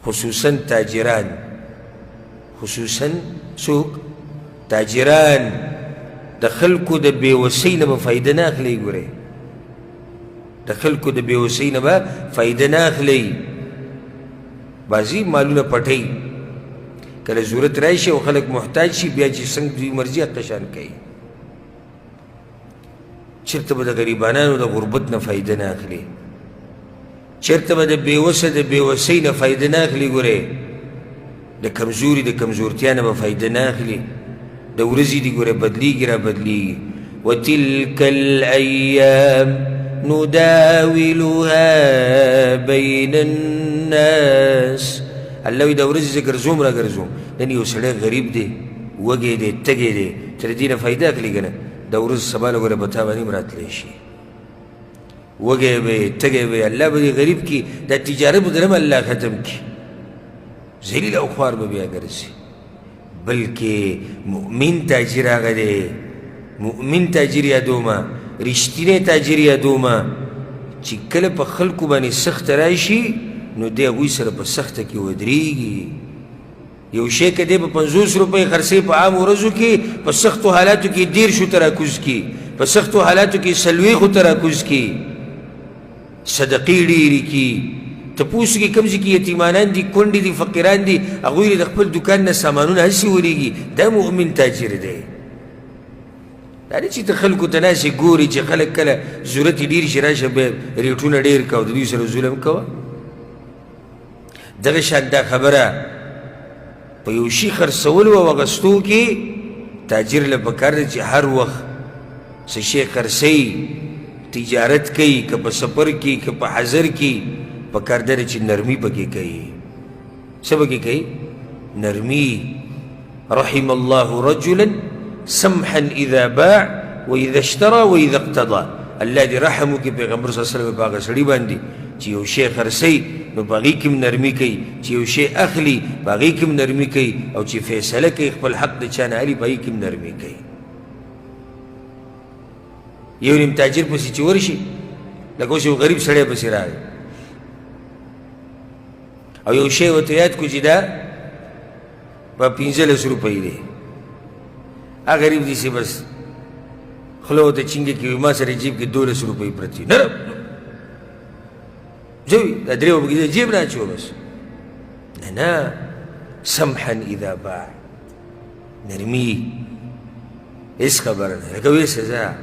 خصوصا تاجران، خصوصا څوک تاجران د خلکو د بېوسۍ نه به فایده نه اخلئ. ګورئ د خلکو د بېوسۍ نه به فایده نه اخلئ. بعضې مالونه پټئ، کله ضرورت راشي او خلک محتاج شي بیا چې څنګه دوی مرضي هغه شان کوي. چېرته به د غریبانانو د غربت نه فایده نه اخلي، چېرته به د بېوسه د بېوسۍ نه فایده نه اخلي. ګورئ د کمزوري د کمزورتیا نه به فایده نه اخلي. د ورځې دي ګوره بدلیږي را بدلیږي. وتلک الایام نداولها بین الناس. الله وایي دا ورځې زه ګرځوم را ګرځوم. نن یو سړی غریب دی، وږی دی، تږی دی، تر دې نه فایده اخلي که نه؟ دا ورځ سبا له ګوره به تا باندې هم راتلی شي. وږی به یې، تږی به یې، الله به دې غریب کي. دا تجارت به درم الله ختم کي، ذلیل او خوار به بیا ګرځي. بلکې مؤمن تاجر هغه دی، مؤمن تاجر یادومه، رښتینی تاجر یادومه چې کله په خلکو باندې سخته راشي نو دی هغوی سره په سخته کې ودرېږي. یو شی که دی په 50 روپۍ خرڅوي په عام ورځو کې، په سختو حالاتو کې 10 ته راکوز کي، په سختو حالاتو کې 40 ته راکوز کي، صدقې ډېرې کي. تپوس کې کوم ځای کې یتیمانان دي، کونډې دي، فقیران دي، هغوی د خپل دوکان نه سامانونه هسې وریږي. دا مؤمن تاجر دی. دا نه چې ته خلکو ته ناسې ګورې چې خلک کله ضرورت یې ډېر شي راشه بیا ریټونه ډېر کوه، د دوی سره ظلم کوه. دغه شان دا خبره په یو شي خرڅولو او اخیستو کې تاجر له پکار دی چې هر وخت څه شی خرڅوي، تجارت کوي، که په سفر کې که په حضر کې، پکار دی چې نرمي پکې کوي. څه پکې کوي؟ نرمي. رحم الله رجلا سمحا اذا باع واذا اشترى واذا اقتضى. الله دې رحم وکړي پیغمبر صلی الله علیه وسلم په هغه سړي باندې چې یو شی خرڅوي نو په هغې کې هم نرمي کوي، چې یو شی اخلي په هغې کې هم نرمي کوي، او چې فیصله کوي خپل حق د چا نه اخلي په هغې کې هم نرمي کوي. یو نیم تاجر پسې چې ورشي لکه اوس یو غریب سړی پسې راغی او یو شی ورته یاد کړو چې دا په 15 روپۍ دی. هغه غریب داسې بس خوله ورته چینګه کوي، ما سره جیب کې 12 روپۍ پرتې نه زوی دا 3 روپۍ جیب نه اچوه بس. نه نه، سمحا اذا باع، نرمي. هېڅ خبره نه لکه ویې سزا،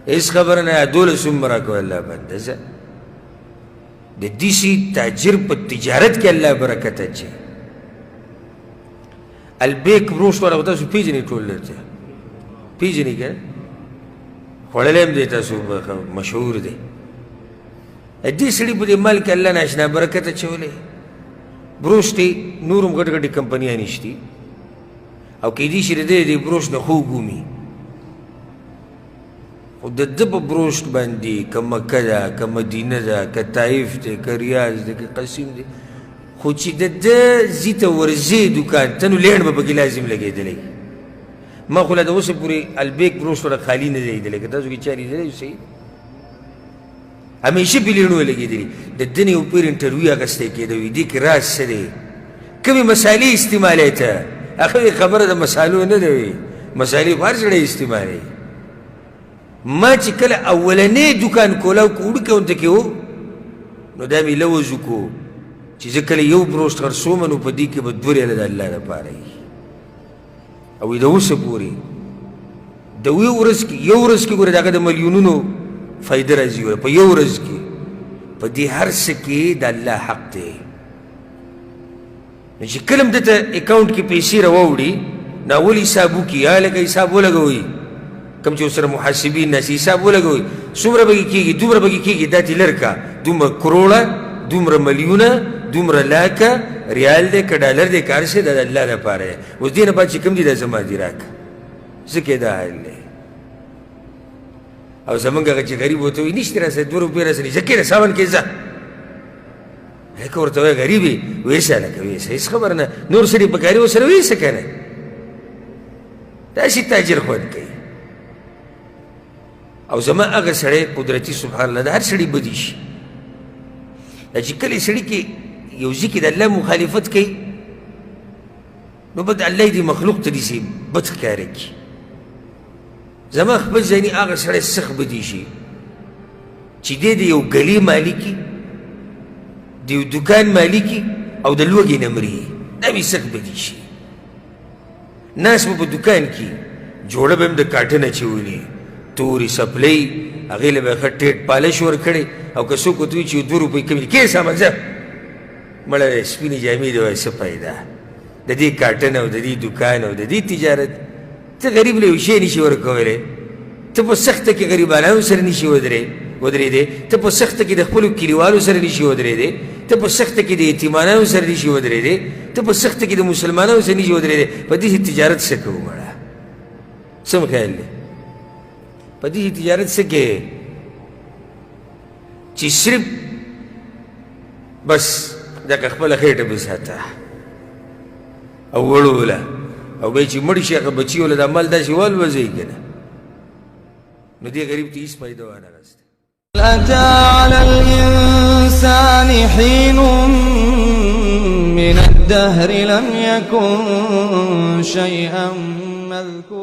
هېڅ خبره نه 12 هم راکوه الله بنده. زه د داسې تاجر په تجارت کې الله برکت اچوي. البیک بروش والا تاسو پیژنئ ټول درته پیژنئ که نه؟ خوړلی هم دی، تاسو مشهور دی. دې سړي په دې مال کې الله ناشنا برکت اچولی. بروش دی نور هم ګټې ګټې کمپنیانې شتي او کیدای شي د دې بروش نه خوږ ومي، خو د ده په بروش باندې که مکه ده، که مدینه ده، که طایف دی، که ریاض دی، که قصیم دی، خو چې د ده ځي ته ورځې دوکان ته نو لینډ به پکې لازم لګېدلی. ما خو لا د اوسه پورې البیک بروش سره خالي نه دی لیدلی. که تاسو کې چا لیدلی صحیح همیشه پې لینډ ولګېدلي. د ده نه یو پیر انټرویو اخیستی کېده، وي دې کې راز څه دی، کومې مسالې استعمالوي ته؟ هغه خبره د مسالو نه ده، وي مسالې خو هر سړی استعمالوي. ما چې کله اولنی دوکان کولاو که وړوکی ورته کې و نو دا مې لوز وکړو چې زه کله یو بروش خرڅومه نو په دې کې به 2 ریاله د الله لپاره وي. او د اوسه پورې د یو ورځ کې ګوره د هغه د ملیونونو فایده راځي. ګوره په یو ورځ کې په دې هر څه کې د الله حق دی. نو چې کله هم دته اکاونټ کې پیسې راووړي نو اول حساب وکړي، لکه حساب ولګوئ، کوم چې ورسره محاسبین ناسي حساب ولګوئ، څومره به کېږي، دومره به کېږي، دا دې لر کا، دومره کروړه، دومره ملیونه، دومره لاکه ریال دی که ډالر دی که هر څه دا د الله لپاره دی. اوس دې نه بعد چې کوم دي دا زما دي راکه، ځکه دا حال دی. او زمونږ هغه چې غریب ورته وایي نشته راسره 2 روپۍ راسره، ځه کېنه سامان کې ځه. هلکه ورته وایي غریب یې، ویسه هلکه ویسه، هېڅ خبره نه، نور سړي په کاري ورسره ویسه که نه. داسې تاجر خوند کوي. او زما هغه سړی قدرتي سبحان الله د هر سړي بدي شي، دا چې کله سړي کې یو ځای کې د الله مخالفت کوي نو بد الله دې مخلوق ته داسې بد ښکاره کړي. زما خپل ځاني هغه سړی سخت بدي شي چې دی د یو ګلې مالکي د یو دوکان مالکي او د لوږې نه مري، دا مې سخت بدي شي. ناست به په دوکان کې جوړه به هم د کاټن اچولي، تورې سپلۍ، هغې له به ښه ټیټ پالش ورکړی، او که څوک ورته وایي چې 2 روپۍ کمې دي، کې سامان ځه مړه سپینې جامې دې وایي څه فایده د دې کاټن او د دې دوکان او د دې تجارت. ته غریب له یو شی نشي ورکولی، ته په سخته کې غریبانو سره نشي ودرېدی، ته په سخته کې د خپلو کلیوالو سره نشي ودرېدی، ته په سخته کې د یتیمانانو سره نشي ودرېدی، ته په سخته کې د مسلمانانو سره نشي ودرېدی. په دې تجارت څه کوو مړه؟ څه خیال دی په دې تجارت څه کې چې صرف بس دغه خپله خېټه به ساته او وړوله او بیا چې مړ شي هغه بچي وله د مال داسې والوځئ که نه، نو دې غریب ته هېڅ فایده وانغسته. أتى على الإنسان حين من الدهر لم يكن شيئا مذكورا.